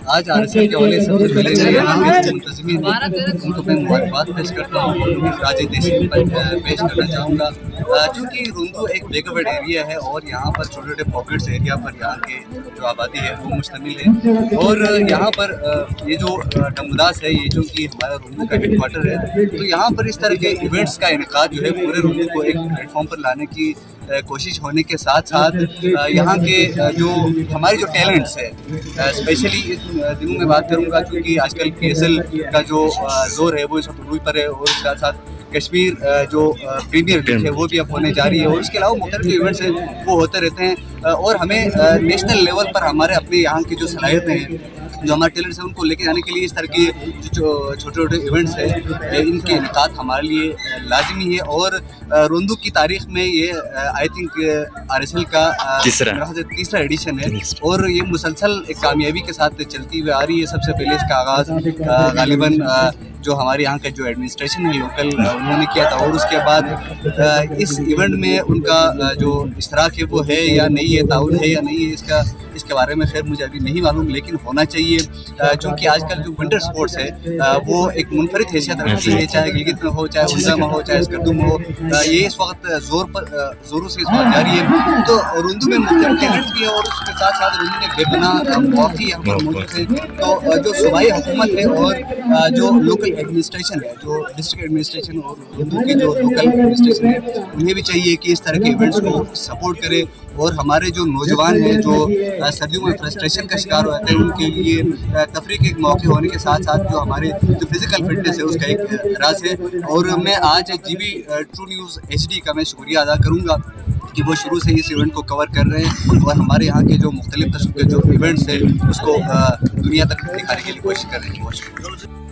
आज आरएसएल के हवाले सबसे पहले मैं यहाँ के जो मुंतज़िमीन हैं उनको मैं मुबारकबाद पेश करता हूँ और उन्हें खराज तहसीन पेश करना चाहूँगा। चूँकि रुंदू एक बैकवर्ड एरिया है और यहाँ पर छोटे छोटे पॉकेट्स एरिया पर यहाँ के जो आबादी है वो मुश्तमिल है, और यहाँ पर ये जो डमदास है, ये जो कि हमारा रुंदू का हेड क्वार्टर है, तो यहाँ पर इस तरह के इवेंट्स का इनेकाद जो है पूरे रुंदू को एक प्लेटफॉर्म पर लाने की कोशिश होने के साथ साथ यहाँ के जो हमारे जो टैलेंट्स है, स्पेशली इस दिनों में बात करूँगा क्योंकि आजकल PSL का जो जोर है वो इस वक्त रूई पर है, और उसके साथ साथ कश्मीर जो प्रीमियर लीग है वो भी अब होने जा रही है, और उसके अलावा मुख्तलिफ इवेंट्स हैं वो होते रहते हैं, और हमें नेशनल लेवल पर हमारे अपने यहाँ की जो सलाहियतें हैं, जो हमारे टैलेंट्स हैं, उनको लेके जाने के लिए इस तरह के जो छोटे छोटे इवेंट्स हैं इनके इनेकाद हमारे लिए लाजमी है। और रुंदू की तारीख में ये आई थिंक RSL का तीसरा एडिशन है, और ये मुसलसल एक कामयाबी के साथ चलती हुई आ रही है। सबसे पहले इसका आगाज़ गालिबन जो हमारे यहाँ का जो एडमिनिस्ट्रेशन है लोकल उन्होंने किया था, और उसके बाद इस इवेंट में उनका जो इश्तराक है वो है या नहीं है, ताउन है या नहीं है, इसके बारे में खैर मुझे अभी नहीं मालूम, लेकिन होना चाहिए क्योंकि आजकल जो विंटर स्पोर्ट्स है वो एक मुनफरिद हैसियत रखती है, चाहे गिलगित में हो, चाहे उल्दा में हो, चाहे स्कर्दू में हो, ये इस वक्त ज़ोरों से इस वक्त जारी है। तो रुंदू में मुख्तलिफ टैलेंट्स भी है, और उसके साथ साथ रुंदू में बेपनाह मौक़ी यहाँ पर मौजूद है। तो जो सूबाई हुकूमत है और जो लोकल एडमिनिस्ट्रेशन है, जो डिस्ट्रिक्ट एडमिनिस्ट्रेशन और रुंदू की जो लोकल एडमिनिस्ट्रेशन है, उन्हें भी चाहिए कि इस तरह के इवेंट्स को सपोर्ट करे, और हमारे जो नौजवान हैं जो सर्दियों में फ्रस्ट्रेशन का शिकार होते हैं उनके लिए तफरीह के मौके होने के साथ साथ जो हमारे जो फिज़िकल फिटनेस है उसका एक राज है। और मैं आज GB ट्रू न्यूज़ HD का मैं शुक्रिया अदा करूँगा कि वो शुरू से इस इवेंट को कवर कर रहे हैं, और हमारे यहाँ के जो मुख्तलिफ किस्म के जो इवेंट्स हैं उसको दुनिया तक दिखाने के लिए कोशिश कर रहे हैं। बहुत शुक्रिया।